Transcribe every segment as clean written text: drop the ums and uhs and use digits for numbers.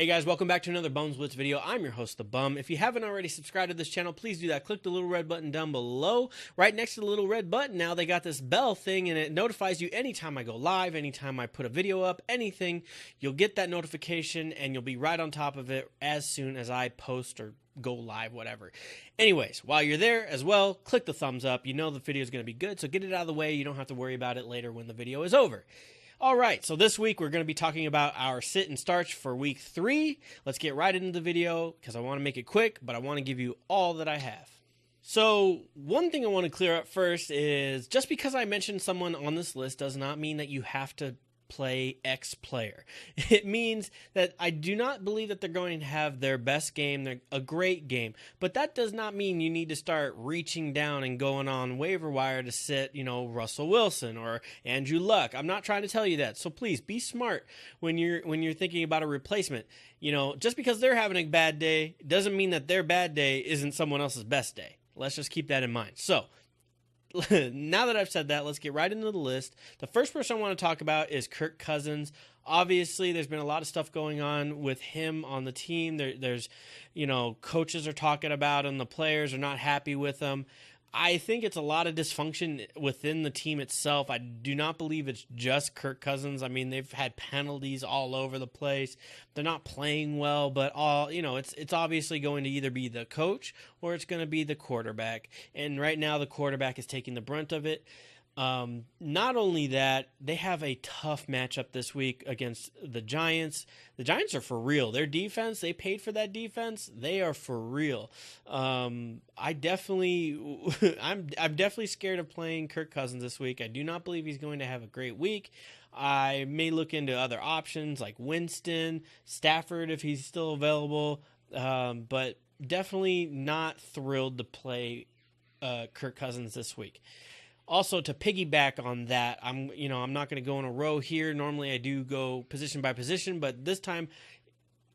Hey guys, welcome back to another Bums Blitz video. I'm your host, The Bum. If you haven't already subscribed to this channel, please do that. Click the little red button down below. Right next to the little red button now, they got this bell thing, and it notifies you anytime I go live, anytime I put a video up, anything. You'll get that notification, and you'll be right on top of it as soon as I post or go live, whatever. Anyways, while you're there as well, click the thumbs up. You know the video is going to be good, so get it out of the way. You don't have to worry about it later when the video is over. All right, so this week we're going to be talking about our sit and starts for week 3. Let's get right into the video because I want to make it quick, but I want to give you all that I have. So one thing I want to clear up first is just because I mentioned someone on this list does not mean that you have to play X player. It means that I do not believe that they're going to have their best game. They're a great game, but that does not mean you need to start reaching down and going on waiver wire to sit, Russell Wilson or Andrew Luck. I'm not trying to tell you that. So please be smart when you're thinking about a replacement. Just because they're having a bad day doesn't mean that their bad day isn't someone else's best day. Let's just keep that in mind. So now that I've said that, let's get right into the list. The first person I want to talk about is Kirk Cousins. Obviously, there's been a lot of stuff going on with him on the team. There's coaches are talking about him. The players are not happy with him. I think it's a lot of dysfunction within the team itself. I do not believe it's just Kirk Cousins. I mean, they've had penalties all over the place. They're not playing well, but it's obviously going to either be the coach or it's going to be the quarterback. And right now, the quarterback is taking the brunt of it. Not only that, they have a tough matchup this week against the Giants. The Giants are for real. Their defense, they paid for that defense. They are for real. I'm definitely scared of playing Kirk Cousins this week. I do not believe he's going to have a great week. I may look into other options like Winston, Stafford if he's still available, but definitely not thrilled to play Kirk Cousins this week. Also, to piggyback on that, I'm not going to go in a row here. Normally, I do go position by position, but this time,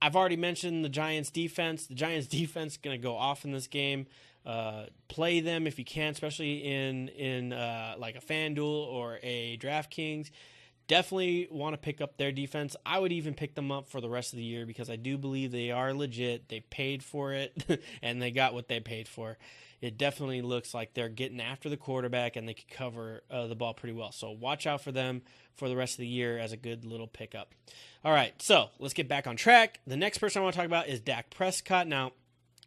I've already mentioned the Giants' defense. The Giants' defense is going to go off in this game. Play them if you can, especially in like a Fanduel or a DraftKings. Definitely want to pick up their defense. I would even pick them up for the rest of the year because I do believe they are legit. They paid for it, and they got what they paid for. It definitely looks like they're getting after the quarterback, and they can cover the ball pretty well. So watch out for them for the rest of the year as a good little pickup. All right, so let's get back on track. The next person I want to talk about is Dak Prescott. Now,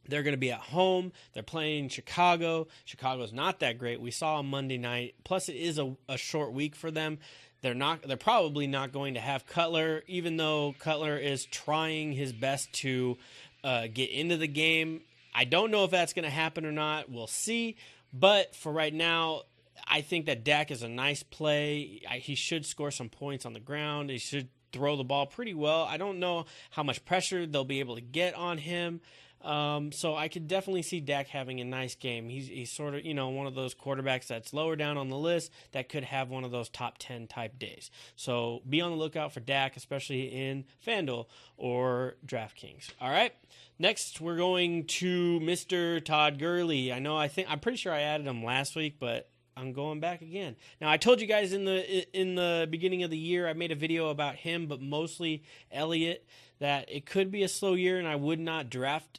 they're going to be at home. They're playing Chicago. Chicago's not that great. We saw on Monday night. Plus, it is a short week for them. They're probably not going to have Cutler, even though Cutler is trying his best to get into the game. I don't know if that's going to happen or not. We'll see. But for right now, I think that Dak is a nice play. He should score some points on the ground. He should throw the ball pretty well. I don't know how much pressure they'll be able to get on him. So I could definitely see Dak having a nice game. He's sort of, one of those quarterbacks that's lower down on the list that could have one of those top 10 type days. So be on the lookout for Dak, especially in Fanduel or DraftKings. All right. Next, we're going to Mr. Todd Gurley. I'm pretty sure I added him last week, but I'm going back again. Now, I told you guys in the beginning of the year, I made a video about him, but mostly Elliott, that it could be a slow year, and I would not draft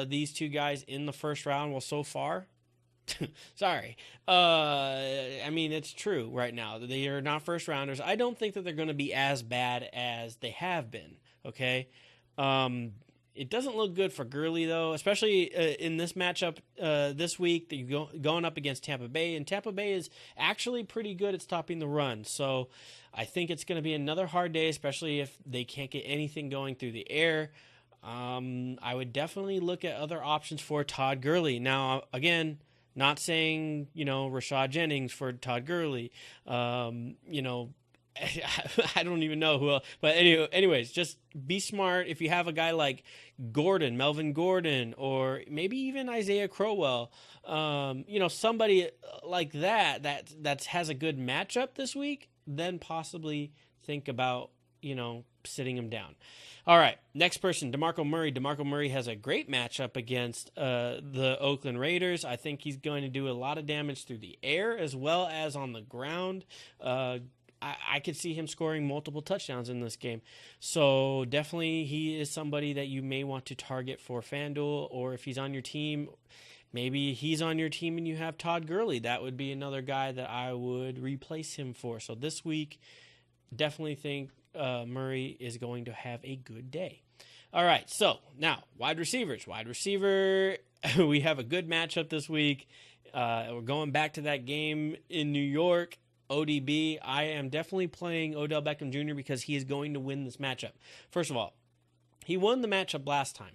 these two guys in the first round. Well, so far, sorry. It's true right now. They are not first rounders. I don't think that they're going to be as bad as they have been, okay? It doesn't look good for Gurley, though, especially in this matchup this week. They're going up against Tampa Bay, and Tampa Bay is actually pretty good at stopping the run. So I think it's going to be another hard day, especially if they can't get anything going through the air. I would definitely look at other options for Todd Gurley. Now, again, not saying, Rashad Jennings for Todd Gurley, I don't even know who else. But anyways, just be smart. If you have a guy like Melvin Gordon, or maybe even Isaiah Crowell, somebody like that has a good matchup this week, then possibly think about, sitting him down. All right, next person, DeMarco Murray. DeMarco Murray has a great matchup against the Oakland Raiders. I think he's going to do a lot of damage through the air as well as on the ground. I could see him scoring multiple touchdowns in this game. So definitely he is somebody that you may want to target for Fanduel, or if he's on your team, maybe he's on your team and you have Todd Gurley. That would be another guy that I would replace him for. So this week, definitely think Murray is going to have a good day. All right, so now wide receivers. Wide receiver, we have a good matchup this week. We're going back to that game in New York. ODB, I am definitely playing Odell Beckham Jr. because he is going to win this matchup. First of all, he won the matchup last time.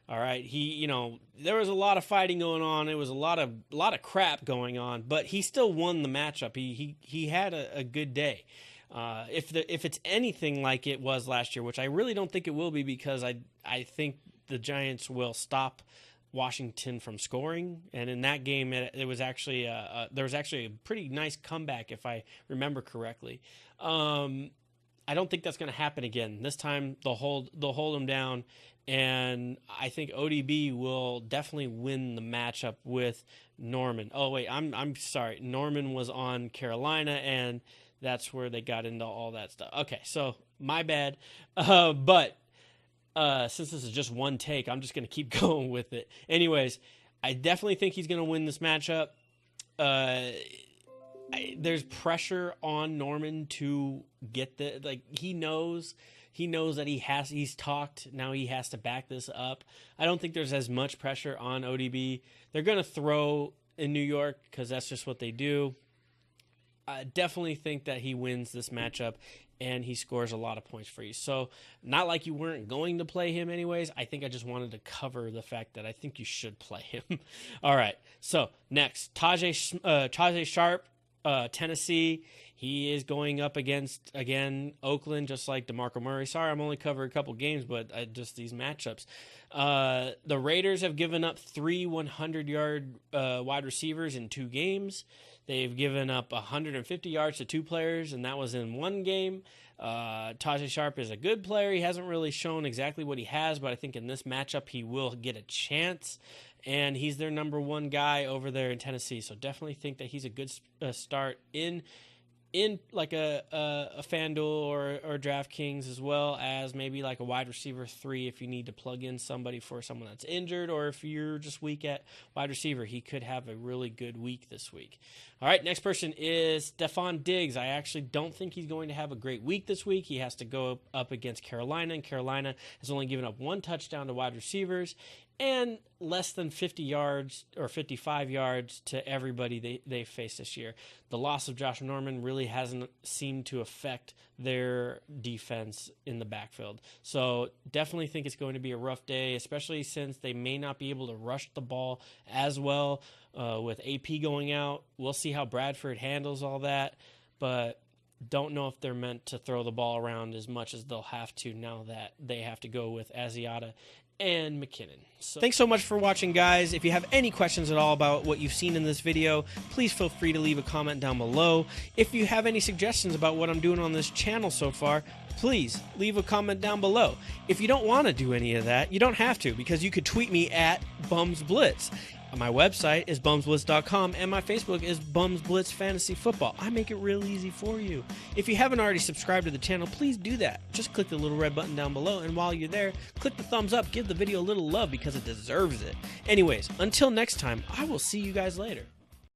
All right, there was a lot of fighting going on. It was a lot of crap going on, but he still won the matchup. He had a good day. If it's anything like it was last year, which I really don't think it will be, because I think the Giants will stop Washington from scoring, and in that game it was actually there was actually a pretty nice comeback, if I remember correctly. I don't think that's going to happen again. This time they'll hold him down, and I think ODB will definitely win the matchup with Norman. Oh wait, I'm sorry. Norman was on Carolina, and that's where they got into all that stuff. Okay, so my bad. But since this is just one take, I'm just going to keep going with it. Anyways, I definitely think he's going to win this matchup. There's pressure on Norman to get he knows that he's talked. Now he has to back this up. I don't think there's as much pressure on ODB. They're going to throw in New York because that's just what they do. I definitely think that he wins this matchup and he scores a lot of points for you. So not like you weren't going to play him anyways. I think I just wanted to cover the fact that I think you should play him. All right. So next, Tajay Sharp, Tennessee. He is going up against, again, Oakland, just like DeMarco Murray. Sorry, I'm only covering a couple games, but just these matchups. The Raiders have given up 3 100-yard wide receivers in 2 games. They've given up 150 yards to 2 players, and that was in 1 game. Tajay Sharp is a good player. He hasn't really shown exactly what he has, but I think in this matchup he will get a chance, and he's their number 1 guy over there in Tennessee. So definitely think that he's a good start in like a FanDuel or DraftKings, as well as maybe like a wide receiver 3 if you need to plug in somebody for someone that's injured, or if you're just weak at wide receiver. He could have a really good week this week. All right, next person is Stephon Diggs. I actually don't think he's going to have a great week this week. He has to go up against Carolina, and Carolina has only given up 1 touchdown to wide receivers and less than 50 yards or 55 yards to everybody they faced this year. The loss of Josh Norman really hasn't seemed to affect their defense in the backfield. So definitely think it's going to be a rough day, especially since they may not be able to rush the ball as well with AP going out. We'll see how Bradford handles all that, but don't know if they're meant to throw the ball around as much as they'll have to now that they have to go with Asiata and McKinnon. So thanks so much for watching, guys. If you have any questions at all about what you've seen in this video, please feel free to leave a comment down below. If you have any suggestions about what I'm doing on this channel so far, please leave a comment down below. If you don't want to do any of that, you don't have to, because you could tweet me at BumsBlitz. My website is bumsblitz.com, and my Facebook is BumsBlitz Fantasy Football. I make it real easy for you. If you haven't already subscribed to the channel, please do that. Just click the little red button down below, and while you're there, click the thumbs up. Give the video a little love because it deserves it. Anyways, until next time, I will see you guys later.